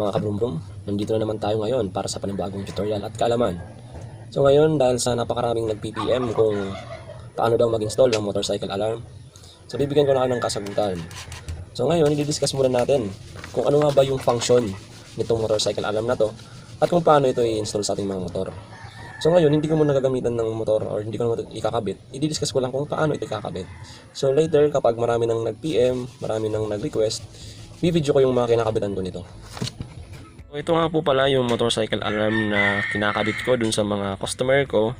mga kabrumbrum, nandito na naman tayo ngayon para sa panibagong tutorial at kaalaman. So ngayon, dahil sa napakaraming nag-PPM kung paano daw mag-install ng motorcycle alarm, so bibigyan ko na kayo ng kasagutan. So ngayon, i-discuss muna natin kung ano nga ba yung function nitong motorcycle alarm na to at kung paano ito i-install sa ating mga motor. So ngayon, hindi ko muna gagamitan ng motor or hindi ko naman ikakabit. I-discuss ko lang kung paano ito ikakabit. So later, kapag marami nang nag-PM, marami nang nag-request, i-video ko yung mga kinakabitan ko nito. So ito nga po pala yung motorcycle alarm na kinakabit ko dun sa mga customer ko.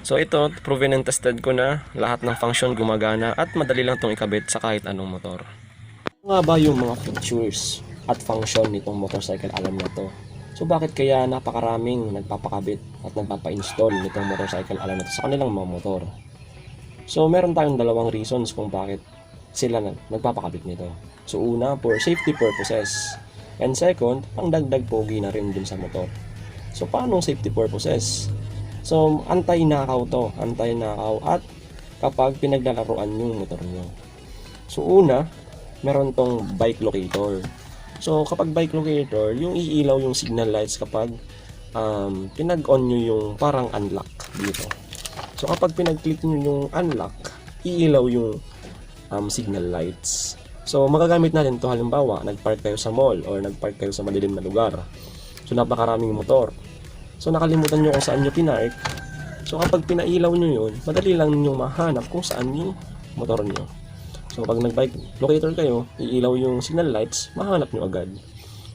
So ito, proven and tested ko na lahat ng function gumagana at madali lang itong ikabit sa kahit anong motor. Ano nga ba yung mga features at function nitong motorcycle alarm na to? So bakit kaya napakaraming nagpapakabit at nagpapa-install nitong motorcycle alarm na to sa kanilang mga motor? So meron tayong dalawang reasons kung bakit sila nagpapakabit nito. So una, for safety purposes. And second, pang dagdag pogi na rin dun sa motor. So paano safety purposes? So anti-nakaw to, anti-nakaw at kapag pinaglalaruan yung motor nyo. So una, meron tong bike locator. So kapag bike locator, yung iilaw yung signal lights kapag pinag-on nyo yung parang unlock dito. So kapag pinag-click nyo yung unlock, iilaw yung signal lights. So magagamit natin to halimbawa, nagpark kayo sa mall or nagpark kayo sa madilim na lugar. So napakaraming motor. So nakalimutan nyo kung saan nyo pinark. So kapag pinailaw nyo yun, madali lang ninyong mahanap kung saan yung motor nyo. So pag nag-bike locator kayo, iilaw yung signal lights, mahanap nyo agad.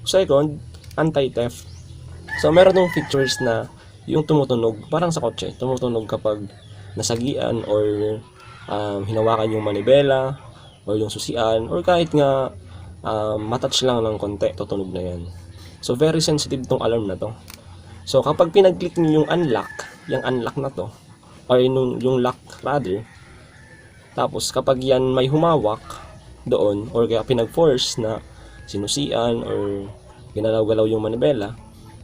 Second, anti-theft. So meron tong features na yung tumutunog, parang sa kotse, tumutunog kapag nasagian or hinawakan yung manibela o yung susian or kahit nga matouch lang ng konti, tutunog na yan. So very sensitive tong alarm na to. So kapag pinag-click niyo yung unlock na to or yung lock rather, tapos kapag yan may humawak doon or kaya pinag-force na sinusian or ginalaw-galaw yung manibela,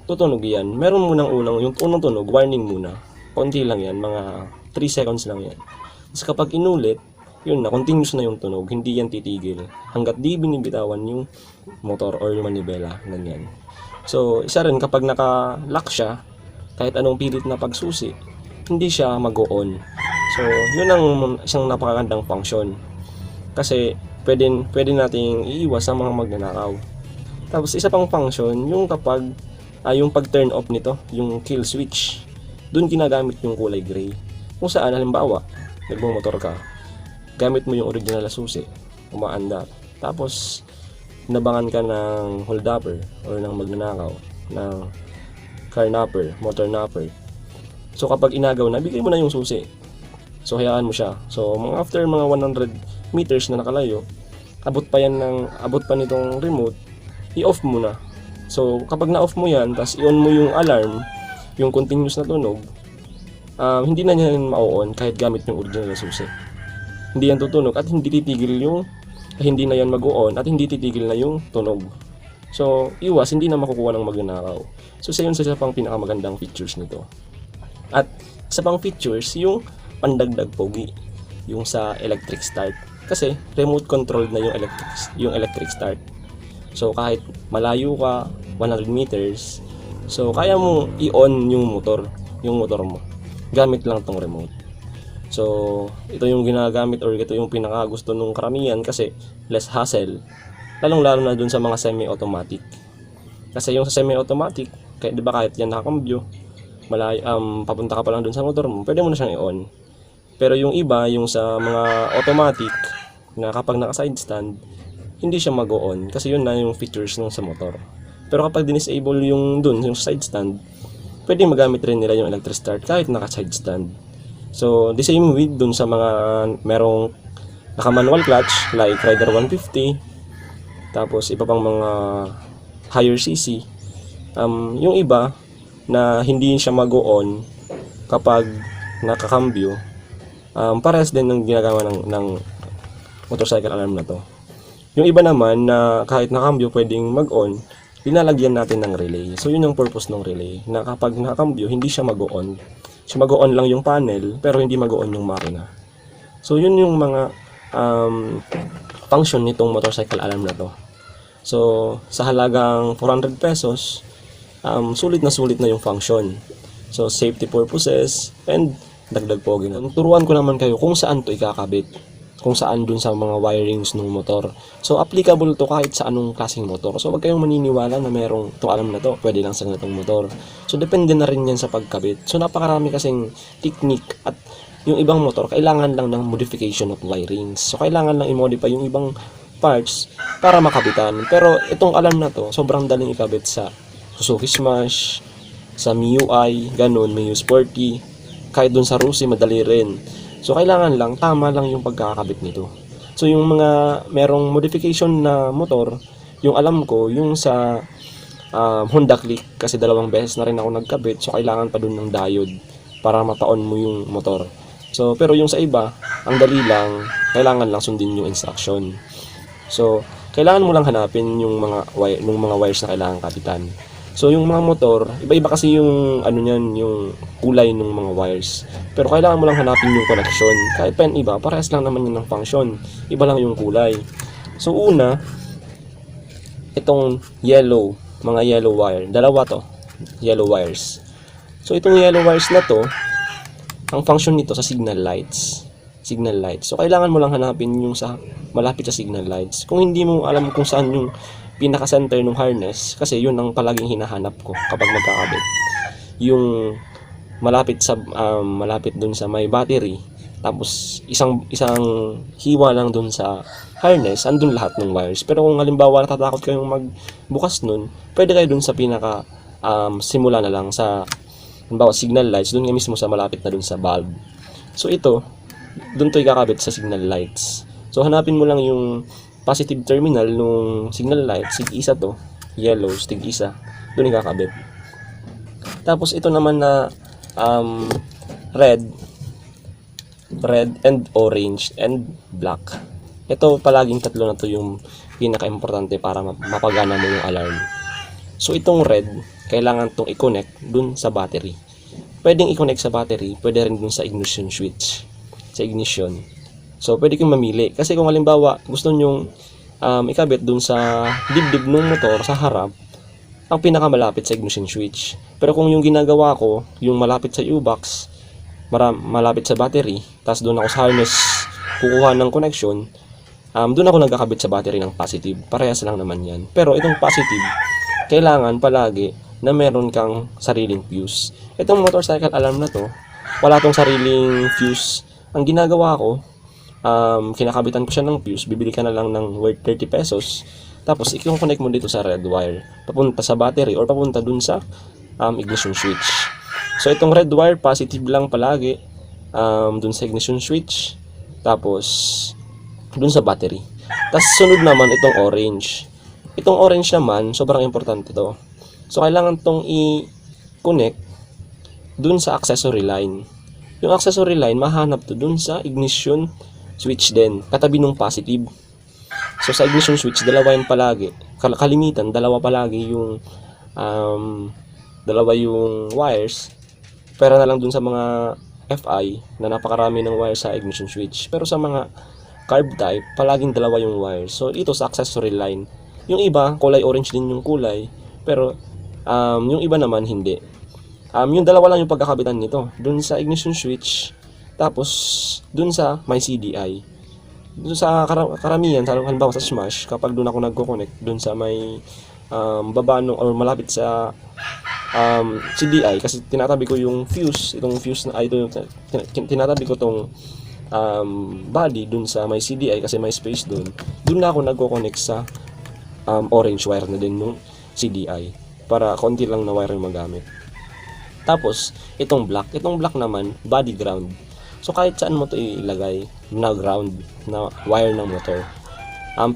tutunog yan. Meron munang yung unang tunog, warning muna. Konti lang yan, mga 3 seconds lang yan. Tapos kapag inulit, yun na, continuous na yung tunog, hindi yan titigil hanggat di binibitawan yung motor or yung manibela, ganyan. So isa rin kapag naka-lock siya, kahit anong pilit na pagsusi, hindi siya mag-on. So yun ang isang napakagandang function kasi pwede nating iiwas sa mga magnanakaw. Tapos isa pang function, yung kapag yung pag-turn off nito, yung kill switch, dun ginagamit yung kulay gray. Kung saan halimbawa, nagmumotor ka, gamit mo yung original na susi, umaandar. Tapos, nabangan ka ng hold-upper or ng magnanakaw, ng car napper, motor napper. So, kapag inagaw na, bigay mo na yung susi. So, hayaan mo siya. So, after mga 100 meters na nakalayo, abot pa nitong remote, i-off mo na. So, kapag na-off mo yan, tapos i-on mo yung alarm, yung continuous na tunog, hindi na yan ma-on kahit gamit yung original na susi. Hindi yan tutunog at hindi na yan mag-on at hindi titigil na yung tunog. So, iwas, hindi na makukuha ng magnanakaw. So, sa pang pinakamagandang features nito. At sa pang features, yung pandagdag pogi, yung sa electric start. Kasi, remote controlled na yung electric start. So, kahit malayo ka, 100 meters, so, kaya mo i-on yung motor mo. Gamit lang tong remote. So, ito yung ginagamit or ito yung pinakagusto nung karamihan kasi less hassle. Lalong-lalo na dun sa mga semi-automatic. Kasi yung sa semi-automatic, di ba kahit yan nakakambyo, papunta ka pa lang dun sa motor mo, pwede mo na siyang i-on. Pero yung iba, yung sa mga automatic, na kapag naka-side stand, hindi siya mag-on kasi yun na yung features ng sa motor. Pero kapag disable yung side stand, pwede magamit rin nila yung electric start kahit naka-side stand. So, the same with dun sa mga merong naka-manual clutch like Rider 150, tapos iba pang mga higher CC. Yung iba na hindi siya mag-on kapag nakakambyo, parehas din ng ginagawa ng motorcycle alarm na to. Yung iba naman na kahit nakakambyo pwedeng mag-on, linalagyan natin ng relay. So, yun yung purpose ng relay, na kapag nakakambyo, hindi siya mag-on. So, mag-on lang yung panel, pero hindi mag-on yung makina. So, yun yung mga function nitong motorcycle alarm na to. So, sa halagang 400 pesos, sulit na yung function. So, safety purposes and dagdag pogi na. Turuan ko naman kayo kung saan to ikakabit. Kung saan dun sa mga wirings ng motor. So, applicable to kahit sa anong klaseng motor. So, wag kayong maniniwala na merong to alam na to, pwede lang sa ganitong motor. So, depende na rin yan sa pagkabit. So, napakarami kasing technique at yung ibang motor, kailangan lang ng modification of wirings. So, kailangan lang i-modify yung ibang parts para makabitan. Pero, itong alam na to, sobrang daling ikabit sa Suzuki Smash, sa MIUI, ganun, MIUI Sporty, kahit dun sa Rusi, madali rin. So, kailangan lang, tama lang yung pagkakabit nito. So, yung mga merong modification na motor, yung alam ko, yung sa Honda Click, kasi 2 beses na rin ako nagkabit, so kailangan pa dun ng diode para mataon mo yung motor. So, pero yung sa iba, ang dali lang, kailangan lang sundin yung instruction. So, kailangan mo lang hanapin yung mga wires na kailangan kapitan. So, yung mga motor, iba-iba kasi yung yung kulay ng mga wires. Pero kailangan mo lang hanapin yung connection. Kahit pa yung iba, parehas lang naman yun ng function. Iba lang yung kulay. So, una, itong mga yellow wire. 2 to, yellow wires. So, itong yellow wires na to, ang function nito sa signal lights. So, kailangan mo lang hanapin yung sa malapit sa signal lights. Kung hindi mo alam kung saan yung pinaka-center ng harness, kasi yun ang palaging hinahanap ko kapag magkakabit. Yung malapit dun sa may battery, tapos isang hiwa lang dun sa harness, andun lahat ng wires. Pero kung halimbawa natatakot kayong magbukas nun, pwede kayo dun sa pinaka simula na lang sa halimbawa signal lights, dun nga mismo sa malapit na dun sa bulb. So ito, dun to ikakabit sa signal lights. So hanapin mo lang yung positive terminal nung signal light, sig-isa to, yellow, sig-isa, dun ikakabit. Tapos ito naman na red and orange and black. Ito palaging tatlo na to yung pinaka-importante para mapagana mo yung alarm. So itong red, kailangan tong i-connect dun sa battery. Pwedeng i-connect sa battery, pwede rin dun sa ignition switch. Sa ignition. So pwede kayong mamili. Kasi kung halimbawa gusto nyong ikabit dun sa dibdib ng motor sa harap, ang pinakamalapit sa ignition switch. Pero kung yung ginagawa ko, yung malapit sa U-box, malapit sa battery, tapos doon ako sa harness kukuha ng connection, doon ako nagkakabit sa battery ng positive. Parehas lang naman yan. Pero itong positive, kailangan palagi na meron kang sariling fuse. Itong motorcycle alarm na to, wala tong sariling fuse. Ang ginagawa ko, kinakabitan ko siya ng fuse, bibili ka na lang ng worth 30 pesos, tapos i-connect mo dito sa red wire, papunta sa battery or papunta dun sa ignition switch. So itong red wire, positive lang palagi dun sa ignition switch, tapos dun sa battery. Tapos sunod naman itong orange. Itong orange naman, sobrang importante to. So kailangan tong i-connect dun sa accessory line. Yung accessory line, mahanap to dun sa ignition switch din, katabi ng positive. So sa ignition switch, dalawa yan palagi. Kalimitan, dalawa palagi yung wires. Pero na lang dun sa mga FI na napakarami ng wires sa ignition switch. Pero sa mga carb type, palaging dalawa yung wires. So ito sa accessory line. Yung iba, kulay orange din yung kulay. Pero yung iba naman hindi. Yung dalawa lang yung pagkakabitan nito. Dun sa ignition switch, tapos dun sa may CDI. Dun sa karamihan, halimbawa sa Smash, kapag dun ako nagko-connect dun sa may baba or malapit sa CDI, kasi tinatabi ko yung fuse, itong fuse na tinatabi ko tong body dun sa may CDI kasi may space dun. Dun na ako nagko-connect sa orange wire na din ng CDI para konti lang na wire yung magamit. Tapos, itong black naman, body ground. So, kahit saan mo ito ilagay na ground, na wire ng motor.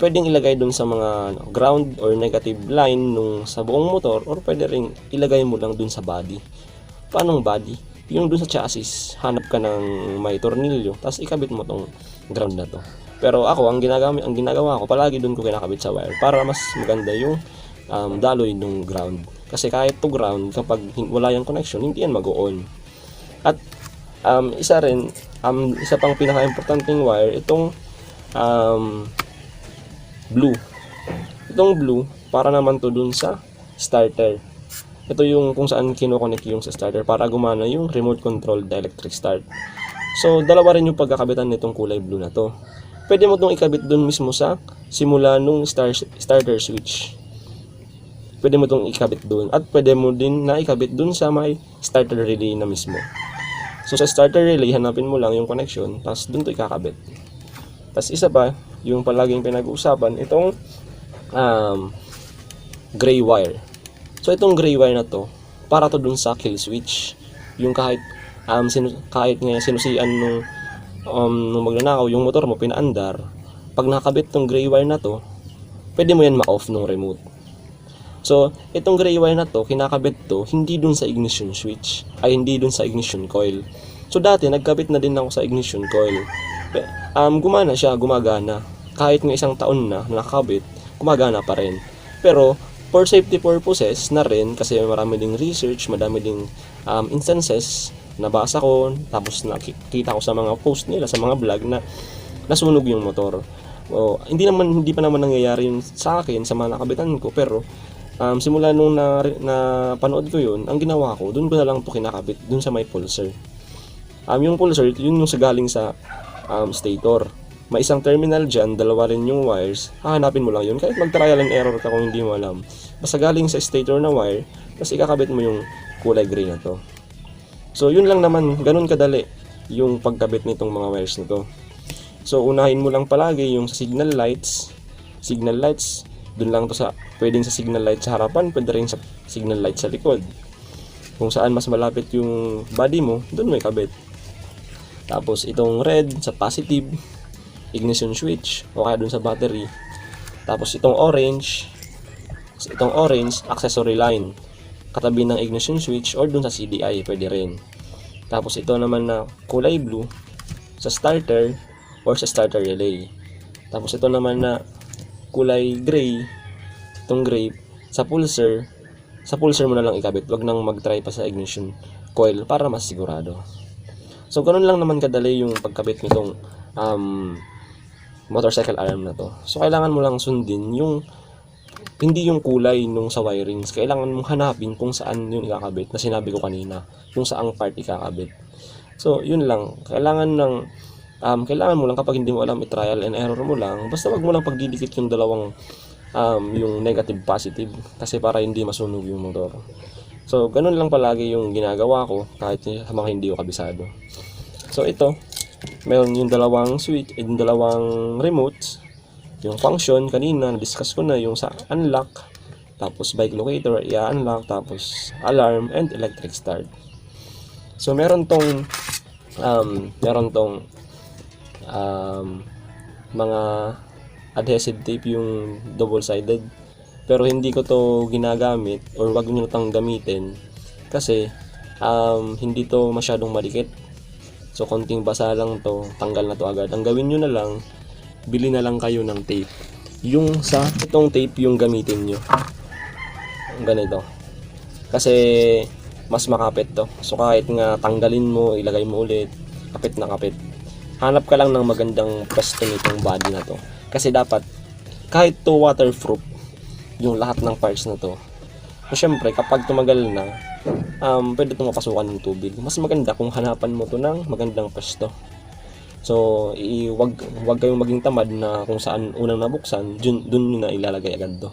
Pwedeng ilagay dun sa mga ground or negative line nung sa buong motor, or pwede rin ilagay mo lang dun sa body. Paanong body? Yung dun sa chassis, hanap ka ng may tornilyo, tapos ikabit mo tong ground na to. Pero ako, ang ginagawa ko, palagi dun ko kinakabit sa wire para mas maganda yung daloy ng ground. Kasi kahit to ground, kapag wala yung connection, hindi yan mag-on. At isa pang pinaka-importanting wire, itong blue. Itong blue, para naman to dun sa starter. Ito yung kung saan kinoconnect yung sa starter para gumana yung remote controlled electric start. So, dalawa rin yung pagkakabitan nitong kulay blue na to. Pwede mo itong ikabit dun mismo sa simula nung starter switch. Pwede mo itong ikabit dun. At pwede mo din na ikabit dun sa may starter relay na mismo. So, sa starter relay, hanapin mo lang yung connection, tapos dun to ikakabit. Tapos isa pa, yung palaging pinag-uusapan, itong gray wire. So, itong gray wire na to, para to dun sa kill switch. Yung kahit kahit nga sinusian nung magnanakaw yung motor mo pinaandar, pag nakakabit tong gray wire na to, pwede mo yan ma-off ng remote. So, itong gray wire na to, kinakabit to hindi dun sa ignition switch, ay hindi dun sa ignition coil. So, dati nagkabit na din ako sa ignition coil. Gumana siya, gumagana. Kahit ng isang taon na nakakabit, gumagana pa rin. Pero, for safety purposes na rin, kasi marami ding research, madami ding instances, nabasa ko, tapos nakita ko sa mga post nila, sa mga vlog na nasunog yung motor. Hindi pa naman nangyayari yun sa akin, sa mga nakabitan ko, pero simula nung na panood ko yun, ang ginawa ko, dun ko na lang ito kinakabit, dun sa may pulser. Yung pulser, yun yung galing sa stator. May isang terminal dyan, dalawa rin yung wires, hahanapin mo lang yun, kahit mag-trial and error ka kung hindi mo alam. Basta galing sa stator na wire, tapos ikakabit mo yung kulay gray na to. So, yun lang naman, ganun kadali yung pagkabit nitong mga wires nito. So, unahin mo lang palagi yung sa signal lights. Signal lights, dun lang to sa, pwedeng sa signal light sa harapan, pwede rin sa signal light sa likod. Kung saan mas malapit yung body mo, dun may kabit. Tapos, itong red sa positive, ignition switch, o kaya dun sa battery. Tapos, itong orange, accessory line. Katabi ng ignition switch or dun sa CDI, pwede rin. Tapos ito naman na kulay blue sa starter or sa starter relay. Tapos ito naman na kulay gray, itong gray sa pulser. Sa pulser mo na lang ikabit, wag nang mag-try pa sa ignition coil para mas sigurado. So ganun lang naman kadali yung pagkabit nitong motorcycle alarm na to. So kailangan mo lang sundin yung hindi yung kulay nung sa wirings. Kailangan mong hanapin kung saan yung ikakabit na sinabi ko kanina, kung saang part ikakabit. So, yun lang. Kailangan mo lang kapag hindi mo alam, i-trial and error mo lang. Basta wag mo lang pagdidikit yung dalawang yung negative positive kasi para hindi masunog yung motor. So, ganun lang palagi yung ginagawa ko kahit sa mga hindi ko kabisado. So, ito, meron yung dalawang switch, yung dalawang remotes. Yung function, kanina, na-discuss ko na yung sa unlock, tapos bike locator, i-unlock, tapos alarm, and electric start. So, meron tong mga adhesive tape yung double-sided. Pero hindi ko to ginagamit, or wag nyo itong gamitin, kasi hindi to masyadong malikit. So, konting basa lang to, tanggal na to agad. Ang gawin nyo na lang, bili na lang kayo ng tape. Yung sa itong tape yung gamitin nyo. Ganito. Kasi mas makapit to. So kahit nga tanggalin mo, ilagay mo ulit, kapit na kapit. Hanap ka lang ng magandang pwesto nitong body na to. Kasi dapat kahit to waterproof yung lahat ng parts na to. So syempre kapag tumagal na, pwede itong mapasukan ng tubig. Mas maganda kung hanapan mo to ng magandang pwesto. So, wag kayong maging tamad na kung saan unang nabuksan, dun na ilalagay agad to.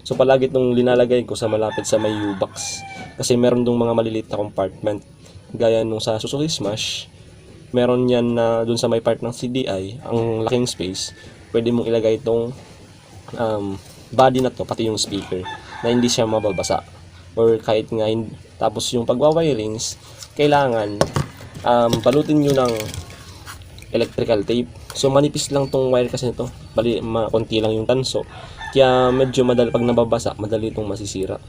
So, palagi itong linalagay ko sa malapit sa may U-box. Kasi meron dong mga maliliit na compartment. Gaya nung sa Suzuki Smash, meron yan na dun sa may part ng CDI, ang laking space. Pwede mong ilagay itong body na to, pati yung speaker, na hindi siya mababasa. Or kahit nga, tapos yung pagwa-wirings, kailangan balutin nyo ng electrical tape. So manipis lang tong wire kasi nito. Bali konti lang yung tanso. Kaya medyo madali pag nababasa, madali itong masisira.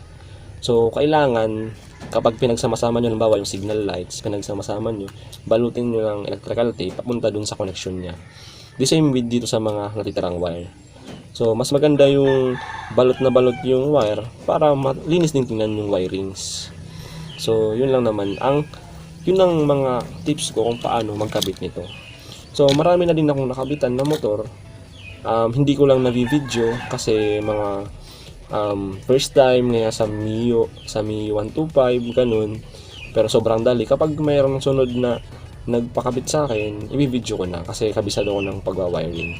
So kailangan kapag pinagsama-sama niyo halimbawa yung signal lights, pinagsama-sama niyo, balutin niyo ng electrical tape papunta dun sa connection niya. The same with dito sa mga natitirang wire. So mas maganda yung balot na balot yung wire para malinis din tingnan yung wirings. So yun lang naman yun ang mga tips ko kung paano magkabit nito. So marami na din akong nakabitan na motor Hindi ko lang na-video kasi mga first time nga sa Mio 125 ganun. Pero sobrang dali. Kapag mayroong sunod na nagpakabit sa akin, i-video ko na kasi kabisado ko ng pagwa-wiring.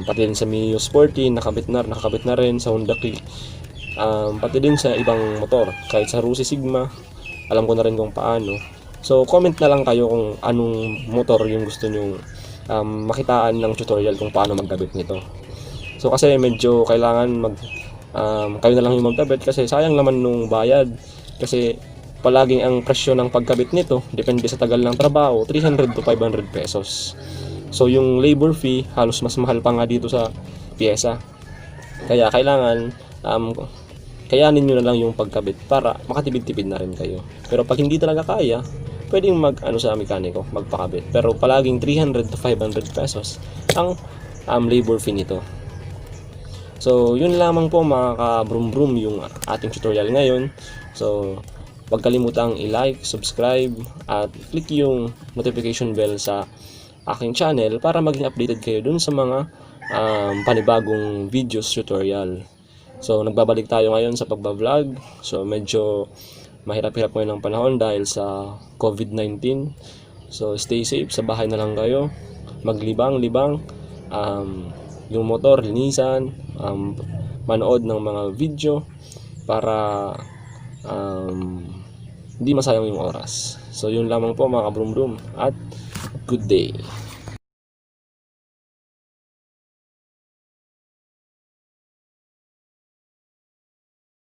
Pati din sa Mio Sporty, nakakabit na rin sa Honda Click. Pati din sa ibang motor, kahit sa Rusi Sigma, alam ko na rin kung paano. So comment na lang kayo kung anong motor yung gusto nyong makitaan ng tutorial kung paano magkabit nito. So kasi medyo kailangan kayo na lang yung magkabit kasi sayang naman nung bayad. Kasi palaging ang presyo ng pagkabit nito, depende sa tagal ng trabaho, 300 to 500 pesos. So yung labor fee, halos mas mahal pa nga dito sa pyesa. Kaya kailangan kayanin nyo na lang yung pagkabit para makatipid-tipid na rin kayo. Pero pag hindi talaga kaya, pwedeng sa mekaniko, magpakabit. Pero palaging 300 to 500 pesos ang labor fee nito. So yun lamang po mga ka-brum-brum yung ating tutorial ngayon. So huwag kalimutang i-like, subscribe at click yung notification bell sa aking channel para maging updated kayo dun sa mga panibagong videos tutorial. So nagbabalik tayo ngayon sa pagbablog. So medyo mahirap-hirap ngayon ang panahon dahil sa COVID-19. So stay safe, sa bahay na lang kayo. Maglibang-libang. Yung motor, linisan. Manood ng mga video para hindi masayang yung oras. So yun lamang po mga kabrum-brum at good day.